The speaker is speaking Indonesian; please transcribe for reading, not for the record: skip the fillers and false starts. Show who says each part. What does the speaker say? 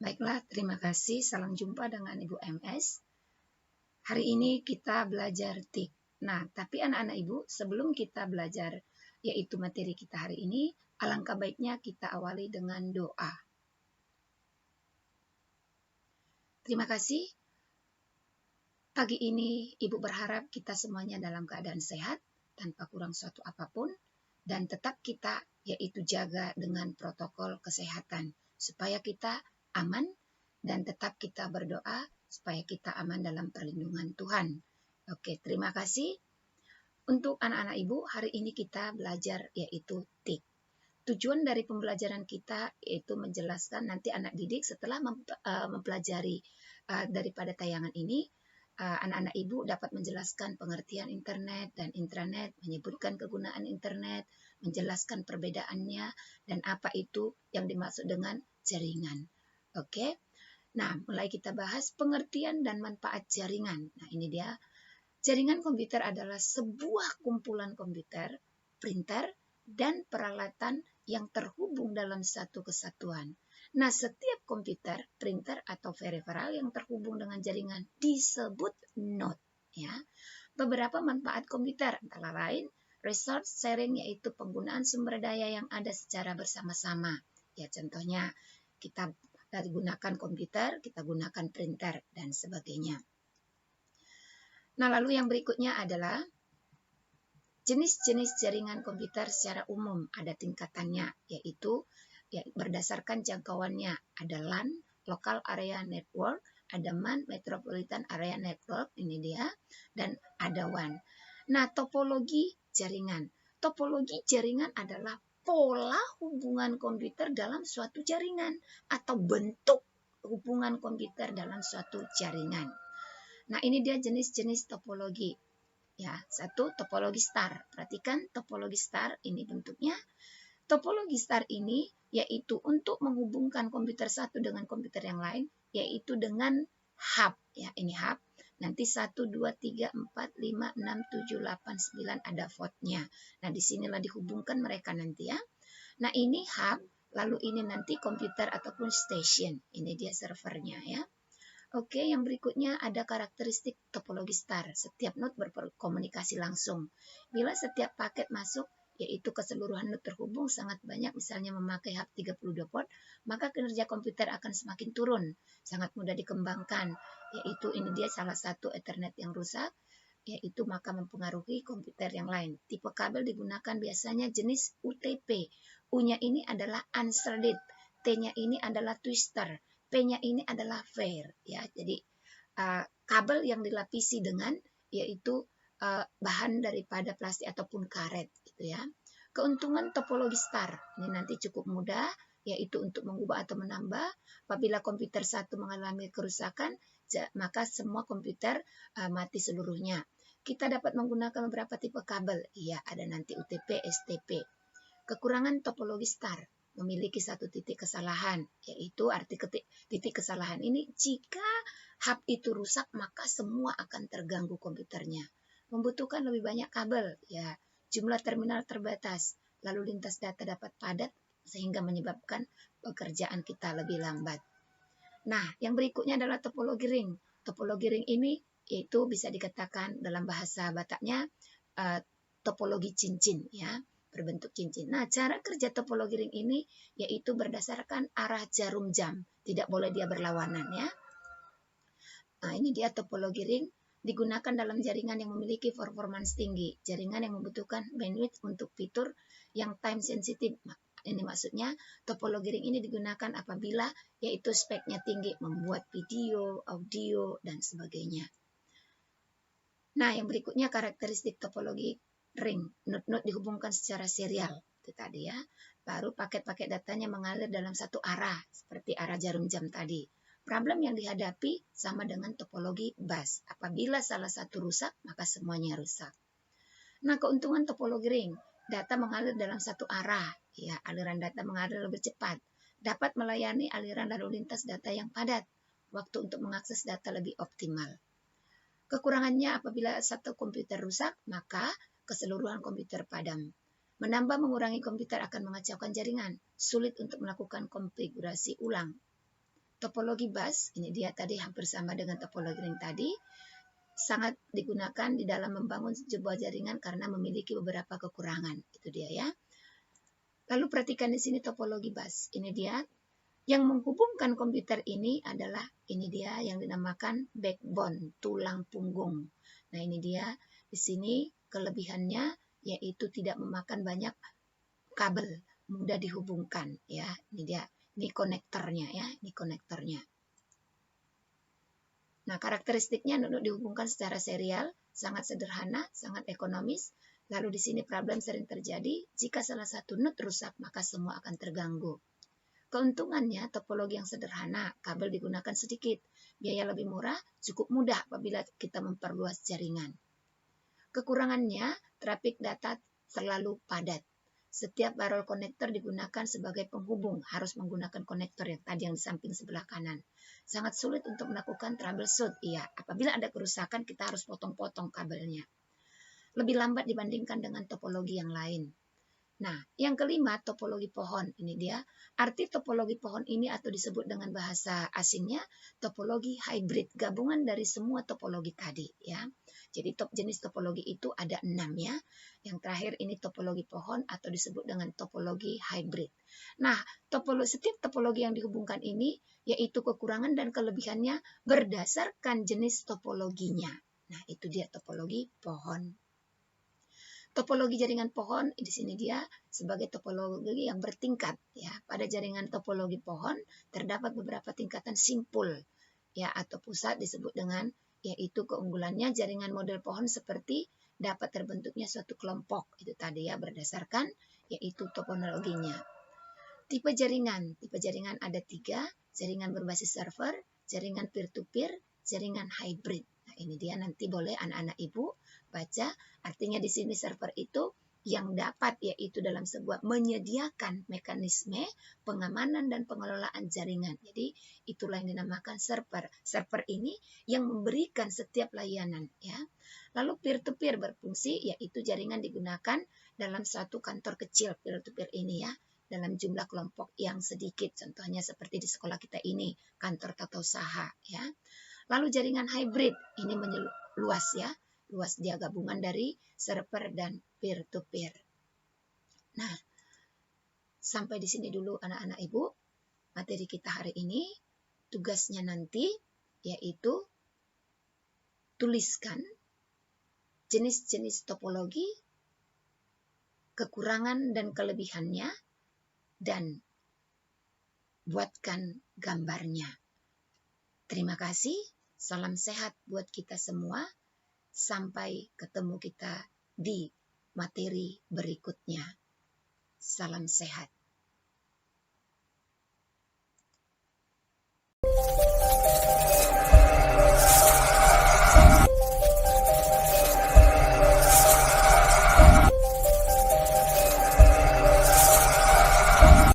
Speaker 1: Baiklah, terima kasih. Salam jumpa dengan Ibu MS. Hari ini kita belajar TIK. Nah, tapi anak-anak Ibu, sebelum kita belajar yaitu materi kita hari ini, alangkah baiknya kita awali dengan doa. Terima kasih. Pagi ini Ibu berharap kita semuanya dalam keadaan sehat, tanpa kurang suatu apapun, dan tetap kita yaitu jaga dengan protokol kesehatan, supaya kita aman dan tetap kita berdoa supaya kita aman dalam perlindungan Tuhan. Oke, terima kasih. Untuk anak-anak Ibu, hari ini kita belajar yaitu TIK. Tujuan dari pembelajaran kita yaitu menjelaskan nanti anak didik setelah mempelajari daripada tayangan ini, anak-anak Ibu dapat menjelaskan pengertian internet dan intranet, menyebutkan kegunaan internet, menjelaskan perbedaannya, dan apa itu yang dimaksud dengan jaringan. Oke, nah mulai kita bahas pengertian dan manfaat jaringan. Nah ini dia, jaringan komputer adalah sebuah kumpulan komputer, printer, dan peralatan yang terhubung dalam satu kesatuan. Nah, setiap komputer, printer, atau peripheral yang terhubung dengan jaringan disebut node. Ya. Beberapa manfaat komputer antara lain resource sharing, yaitu penggunaan sumber daya yang ada secara bersama-sama. Ya, contohnya kita gunakan komputer, kita gunakan printer, dan sebagainya. Nah, lalu yang berikutnya adalah jenis-jenis jaringan komputer secara umum, ada tingkatannya, yaitu berdasarkan jangkauannya. Ada LAN, Local Area Network, ada MAN, Metropolitan Area Network, ini dia, dan ada WAN. Nah, topologi jaringan. Topologi jaringan adalah pola hubungan komputer dalam suatu jaringan atau bentuk hubungan komputer dalam suatu jaringan. Nah, ini dia jenis-jenis topologi. Ya, satu topologi star. Perhatikan topologi star ini bentuknya. Topologi star ini yaitu untuk menghubungkan komputer satu dengan komputer yang lain, yaitu dengan hub. Ya, ini hub. Nanti 1, 2, 3, 4, 5, 6, 7, 8, 9 ada portnya. Nah, disinilah dihubungkan mereka nanti ya. Nah, ini hub, lalu ini nanti komputer ataupun station. Ini dia servernya ya. Oke, yang berikutnya ada karakteristik topologi star. Setiap node berkomunikasi langsung. Bila setiap paket masuk, yaitu keseluruhan node terhubung sangat banyak, misalnya memakai hub 32 port, maka kinerja komputer akan semakin turun. Sangat mudah dikembangkan, yaitu ini dia salah satu Ethernet yang rusak, yaitu maka mempengaruhi komputer yang lain. Tipe kabel digunakan biasanya jenis UTP. U-nya ini adalah unthreaded, T-nya ini adalah twister, P-nya ini adalah fair. Ya, jadi kabel yang dilapisi dengan yaitu bahan daripada plastik ataupun karet, gitu ya. Keuntungan topologi star ini nanti cukup mudah, yaitu untuk mengubah atau menambah. Apabila komputer satu mengalami kerusakan, maka semua komputer mati seluruhnya. Kita dapat menggunakan beberapa tipe kabel. Iya, ada nanti UTP, STP. Kekurangan topologi star memiliki satu titik kesalahan, yaitu arti titik kesalahan ini jika hub itu rusak maka semua akan terganggu komputernya. Membutuhkan lebih banyak kabel, ya, jumlah terminal terbatas, lalu lintas data dapat padat sehingga menyebabkan pekerjaan kita lebih lambat. Nah, yang berikutnya adalah topologi ring. Topologi ring ini yaitu bisa dikatakan dalam bahasa Bataknya topologi cincin, ya, berbentuk cincin. Nah, cara kerja topologi ring ini yaitu berdasarkan arah jarum jam, tidak boleh dia berlawanan, ya. Nah, ini dia topologi ring, digunakan dalam jaringan yang memiliki performance tinggi, jaringan yang membutuhkan bandwidth untuk fitur yang time sensitive. Ini maksudnya topologi ring ini digunakan apabila yaitu speknya tinggi, membuat video, audio, dan sebagainya. Nah, yang berikutnya karakteristik topologi ring. Node-node dihubungkan secara serial. Itu tadi ya. Baru paket-paket datanya mengalir dalam satu arah, seperti arah jarum jam tadi. Problem yang dihadapi sama dengan topologi bus. Apabila salah satu rusak, maka semuanya rusak. Nah, keuntungan topologi ring. Data mengalir dalam satu arah. Ya, aliran data mengalir lebih cepat. Dapat melayani aliran lalu lintas data yang padat. Waktu untuk mengakses data lebih optimal. Kekurangannya apabila satu komputer rusak, maka keseluruhan komputer padam. Menambah mengurangi komputer akan mengacaukan jaringan, sulit untuk melakukan konfigurasi ulang. Topologi bus, ini dia tadi hampir sama dengan topologi ring tadi, sangat digunakan di dalam membangun sebuah jaringan karena memiliki beberapa kekurangan. Itu dia ya. Lalu perhatikan di sini topologi bus. Ini dia yang menghubungkan komputer ini adalah ini dia yang dinamakan backbone, tulang punggung. Nah, ini dia di sini kelebihannya yaitu tidak memakan banyak kabel, mudah dihubungkan ya. Ini dia. Ini konektornya ya, ini konektornya. Nah, karakteristiknya untuk dihubungkan secara serial, sangat sederhana, sangat ekonomis. Lalu di sini problem sering terjadi, jika salah satu node rusak, maka semua akan terganggu. Keuntungannya, topologi yang sederhana, kabel digunakan sedikit, biaya lebih murah, cukup mudah apabila kita memperluas jaringan. Kekurangannya, traffic data terlalu padat. Setiap barrel konektor digunakan sebagai penghubung, harus menggunakan konektor yang tadi yang di samping sebelah kanan. Sangat sulit untuk melakukan troubleshoot, iya. Apabila ada kerusakan, kita harus potong-potong kabelnya. Lebih lambat dibandingkan dengan topologi yang lain. Nah, yang kelima, topologi pohon. Ini dia. Arti topologi pohon ini atau disebut dengan bahasa asingnya, topologi hybrid. Gabungan dari semua topologi tadi, ya. Jadi jenis topologi itu ada 6 ya. Yang terakhir ini topologi pohon atau disebut dengan topologi hybrid. Nah, setiap topologi yang dihubungkan ini yaitu kekurangan dan kelebihannya berdasarkan jenis topologinya. Nah, itu dia topologi pohon. Topologi jaringan pohon di sini dia sebagai topologi yang bertingkat ya. Pada jaringan topologi pohon terdapat beberapa tingkatan simpul ya atau pusat disebut dengan yaitu keunggulannya jaringan model pohon seperti dapat terbentuknya suatu kelompok itu tadi ya berdasarkan yaitu topologinya. Tipe jaringan ada 3, jaringan berbasis server, jaringan peer-to-peer, jaringan hybrid. Nah, ini dia nanti boleh anak-anak ibu baca. Artinya di sini server itu yang dapat yaitu dalam sebuah menyediakan mekanisme pengamanan dan pengelolaan jaringan. Jadi itulah yang dinamakan server. Server ini yang memberikan setiap layanan ya. Lalu peer-to-peer berfungsi yaitu jaringan digunakan dalam suatu kantor kecil peer-to-peer ini ya. Dalam jumlah kelompok yang sedikit. Contohnya seperti di sekolah kita ini, kantor tata usaha ya. Lalu jaringan hybrid ini luas ya. Luas dia gabungan dari server dan peer-to-peer. Nah, sampai di sini dulu anak-anak ibu. Materi kita hari ini. Tugasnya nanti yaitu tuliskan jenis-jenis topologi, kekurangan dan kelebihannya, dan buatkan gambarnya. Terima kasih. Salam sehat buat kita semua. Sampai ketemu kita di materi berikutnya. Salam sehat.